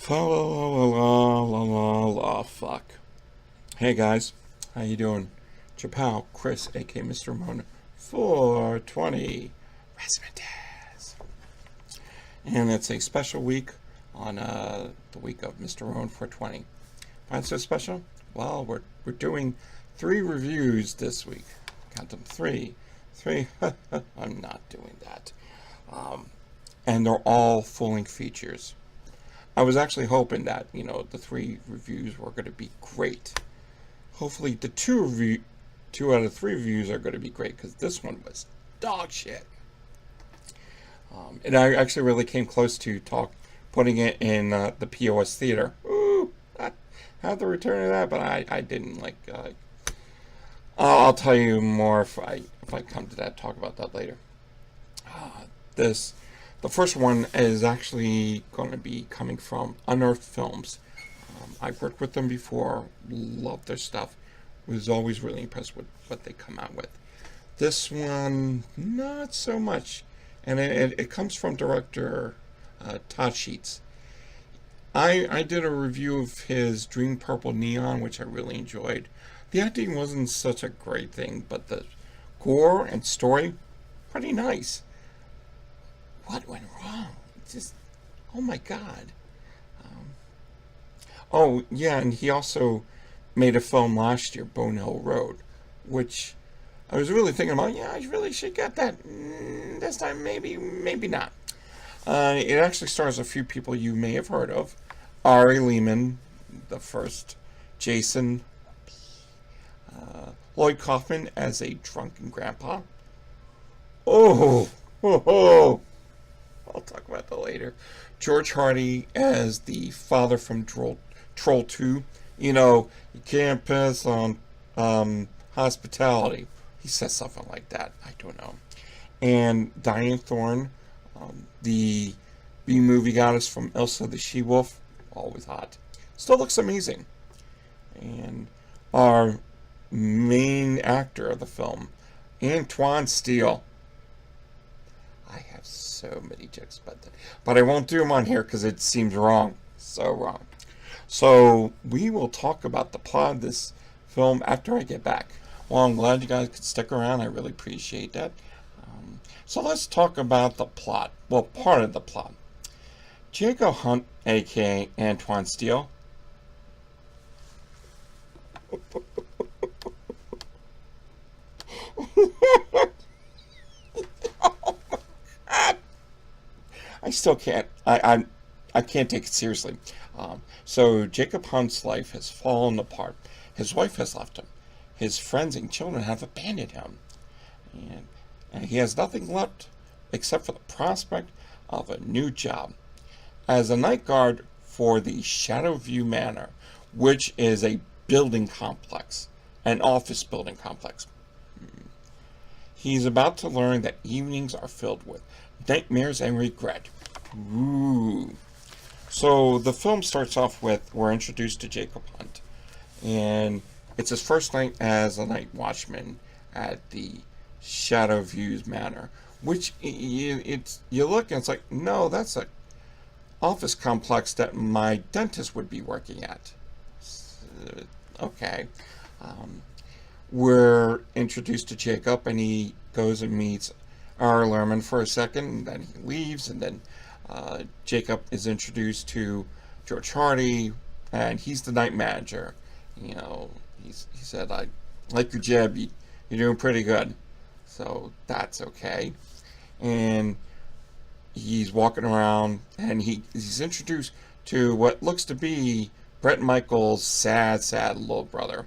Fuck. Hey guys, how you doing? It's your pal, Chris, aka Mr. Ramona, 420 Razzmatazz. And it's a special week on the week of Mr. Ramona 420. Why it's so special? Well, we're doing 3 reviews this week. Count them, 3. I'm not doing that. And they're all full-length features. I was actually hoping that, the 3 reviews were going to be great. Hopefully the 2 out of 3 reviews are going to be great, because this one was dog shit. And I actually really came close to putting it in the POS theater. Ooh, I had the return of that, but I didn't like. I'll tell you more if I come to that. Talk about that later. The first one is actually going to be coming from Unearthed Films. I've worked with them before, love their stuff, was always really impressed with what they come out with. This one, not so much, and it comes from director Todd Sheets. I did a review of his Dream Purple Neon, which I really enjoyed. The acting wasn't such a great thing, but the gore and story, pretty nice. What went wrong? Just, oh my god. Oh, yeah, and he also made a film last year, Bone Hill Road, which I was really thinking about, I really should get that. This time, maybe not. It actually stars a few people you may have heard of. Ari Lehman, the first, Jason, Lloyd Kaufman as a drunken grandpa. Oh. I'll talk about that later. George Hardy as the father from Troll 2. You can't piss on hospitality. He says something like that. I don't know. And Diane Thorne, the B-movie goddess from Elsa the She-Wolf. Always hot. Still looks amazing. And our main actor of the film, Antoine Steele. I have so many jokes about that, but I won't do them on here because it seems wrong. So wrong. So we will talk about the plot of this film after I get back. Well, I'm glad you guys could stick around. I really appreciate that. So let's talk about the plot. Well, part of the plot. Jacob Hunt, aka Antoine Steele. I still can't. I can't take it seriously. So Jacob Hunt's life has fallen apart. His wife has left him. His friends and children have abandoned him, and he has nothing left except for the prospect of a new job as a night guard for the Shadowview Manor, which is a building complex, an office building complex. He's about to learn that evenings are filled with nightmares and regret. Ooh. So the film starts off with, we're introduced to Jacob Hunt, and it's his first night as a night watchman at the Shadowview Manor, which you look and it's like, no, that's an office complex that my dentist would be working at. Okay. We're introduced to Jacob, and he goes and meets Ari Lerman for a second, and then he leaves, and then Jacob is introduced to George Hardy, and he's the night manager. He said, I like your job, you're doing pretty good. So that's okay. And he's walking around, and he's introduced to what looks to be Bret Michaels' sad little brother.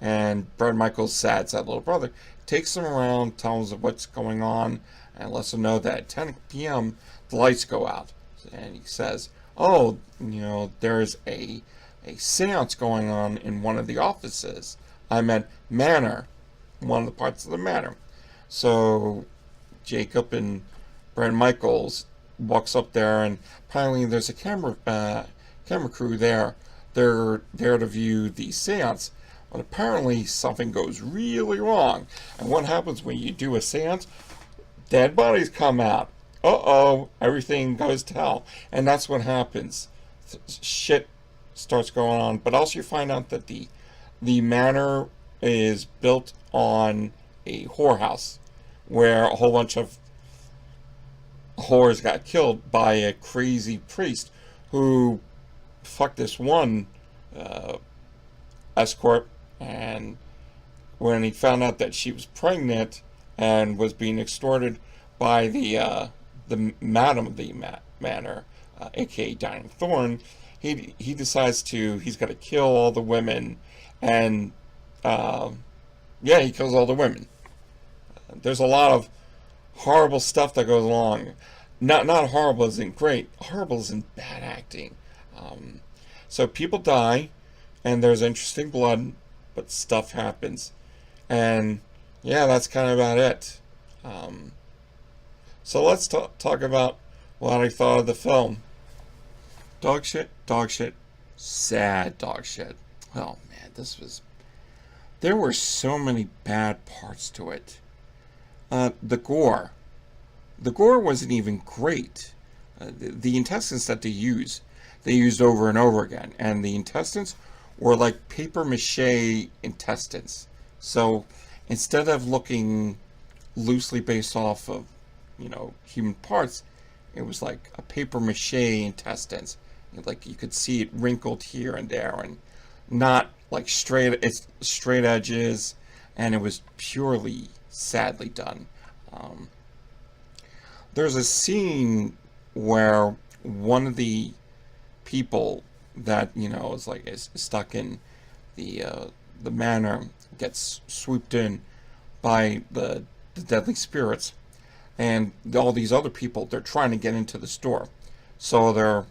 And Bret Michaels' sad little brother takes him around, tells him what's going on, and lets him know that at 10 p.m. the lights go out. And he says, oh, there's a seance going on in one of the offices. I meant manor, one of the parts of the manor. So Jacob and Bret Michaels walks up there, and apparently there's a camera crew there. They're there to view the seance. But apparently something goes really wrong. And what happens when you do a seance? Dead bodies come out. Uh-oh, everything goes to hell. And that's what happens. shit starts going on. But also you find out that the manor is built on a whorehouse where a whole bunch of whores got killed by a crazy priest who fucked this one escort, and when he found out that she was pregnant and was being extorted by the madam of the manor, aka Dining Thorn, he decides he's got to kill all the women, and yeah, he kills all the women. There's a lot of horrible stuff that goes along. Not horrible isn't great. Horrible isn't bad acting. So people die, and there's interesting blood, but stuff happens, and yeah, that's kind of about it. So let's talk about what I thought of the film. Dog shit, sad dog shit. Oh man, there were so many bad parts to it. The gore wasn't even great. The intestines that they used over and over again, and the intestines were like paper mache intestines. So instead of looking loosely based off of, human parts, it was like a paper mache intestines. Like you could see it wrinkled here and there, and not like straight edges, and it was purely sadly done. There's a scene where one of the people that is stuck in the manor gets swooped in by the deadly spirits, and all these other people, they're trying to get into the store, so they're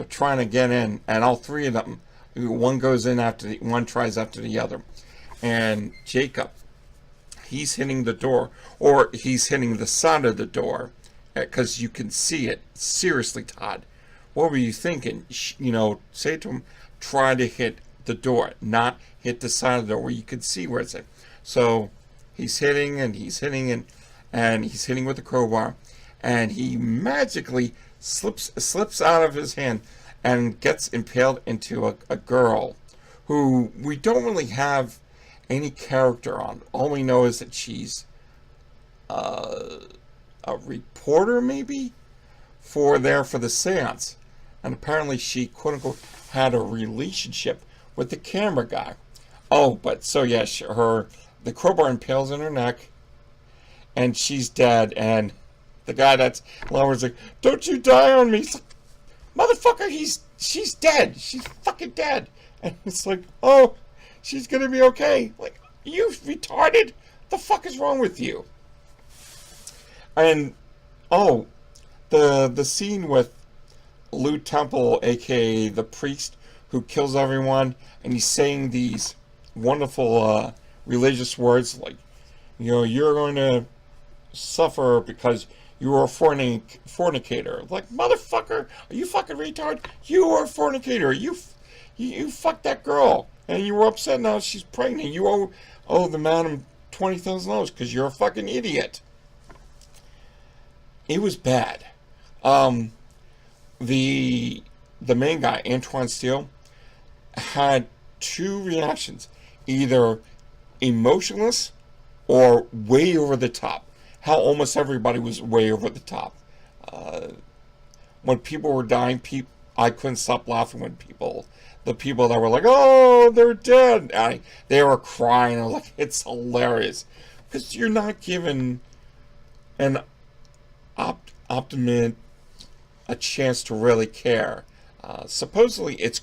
trying to get in, and all three of them, one goes in one tries after the other, and Jacob, he's hitting the door, or he's hitting the side of the door, because you can see it. Seriously, Todd, what were you thinking? Say to him, try to hit the door, not hit the side of the door where you can see where it's at. So he's hitting and he's hitting and he's hitting with the crowbar, and he magically slips out of his hand and gets impaled into a girl who we don't really have any character on. All we know is that she's a reporter, maybe, for the seance, and apparently she quote unquote had a relationship with the camera guy. Oh, but so yeah, the crowbar impales in her neck, and she's dead. And the guy that's lower's like, "Don't you die on me!" It's like, motherfucker, she's dead. She's fucking dead. And it's like, oh, she's gonna be okay. Like, you retarded? The fuck is wrong with you? And oh, the scene with Lou Temple, aka the priest who kills everyone, and he's saying these wonderful religious words like, you're going to suffer because you are a fornicator. Like, motherfucker, are you fucking retard? You are a fornicator. You fucked that girl, and you were upset now she's pregnant. You owe the madam $20,000 because you're a fucking idiot. It was bad. The main guy, Antoine Steele, had two reactions: either emotionless or way over the top. How almost everybody was way over the top. When people were dying, I couldn't stop laughing when the people that were like, "Oh, they're dead," they were crying. I was like, it's hilarious, because you're not given an optimist a chance to really care. Supposedly it's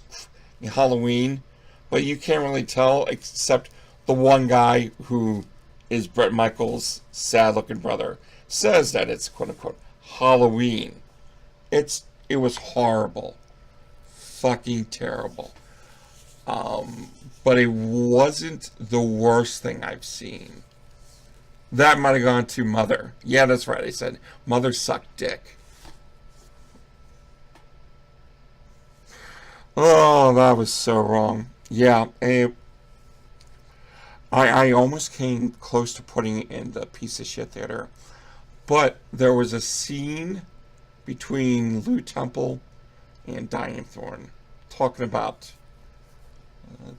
Halloween, but you can't really tell, except the one guy who is Bret Michaels' sad-looking brother says that it's quote-unquote Halloween. It was horrible. Fucking terrible. But it wasn't the worst thing I've seen. That might have gone to Mother. Yeah, that's right, I said Mother sucked dick. Oh, that was so wrong. Yeah, I almost came close to putting it in the piece of shit theater, but there was a scene between Lou Temple and Diane Thorne talking about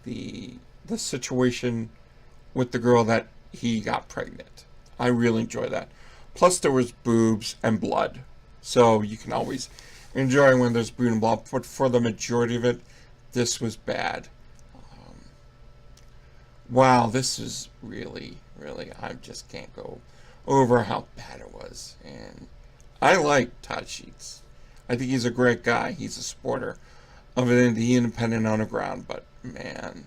the situation with the girl that he got pregnant. I really enjoy that. Plus, there was boobs and blood, so you can always enjoy when there's boob and blood. But for the majority of it, this was bad. Wow, this is really, really. I just can't go over how bad it was. And I like Todd Sheets. I think he's a great guy. He's a supporter of the independent underground, but man.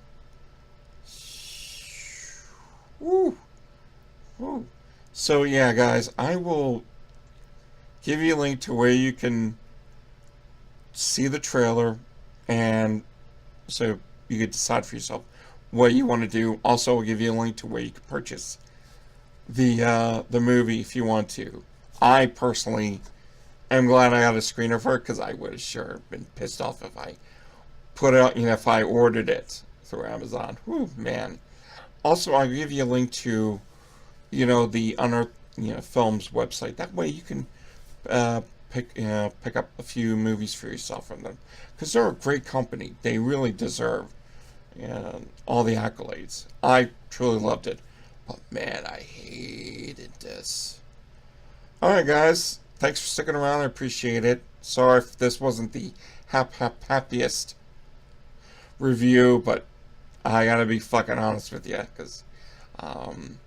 Woo. Woo. So yeah, guys, I will give you a link to where you can see the trailer, and so you can decide for yourself what you want to do. Also, I'll give you a link to where you can purchase the movie if you want to. I personally am glad I got a screener for it, because I would have sure been pissed off if I put out, if I ordered it through Amazon. Whew, man. Also, I'll give you a link to, the Unearthed Films website. That way you can pick up a few movies for yourself from them, because they're a great company. They really deserve all the accolades. I truly loved it, but man, I hated this. Alright guys, thanks for sticking around. I appreciate it. Sorry if this wasn't the happiest review, but I gotta be fucking honest with you, because I'm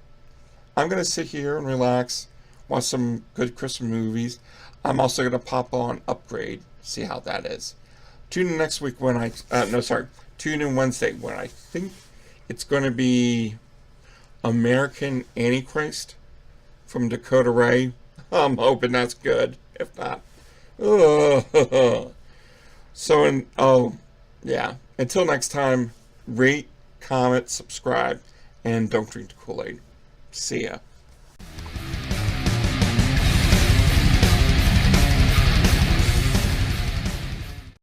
gonna sit here and relax, watch some good Christmas movies. I'm also gonna pop on Upgrade, see how that is. Tune in next week when tune in Wednesday when I think it's gonna be American Antichrist from Dakota Ray. I'm hoping that's good. If not, until next time, rate, comment, subscribe, and don't drink the Kool-Aid. See ya.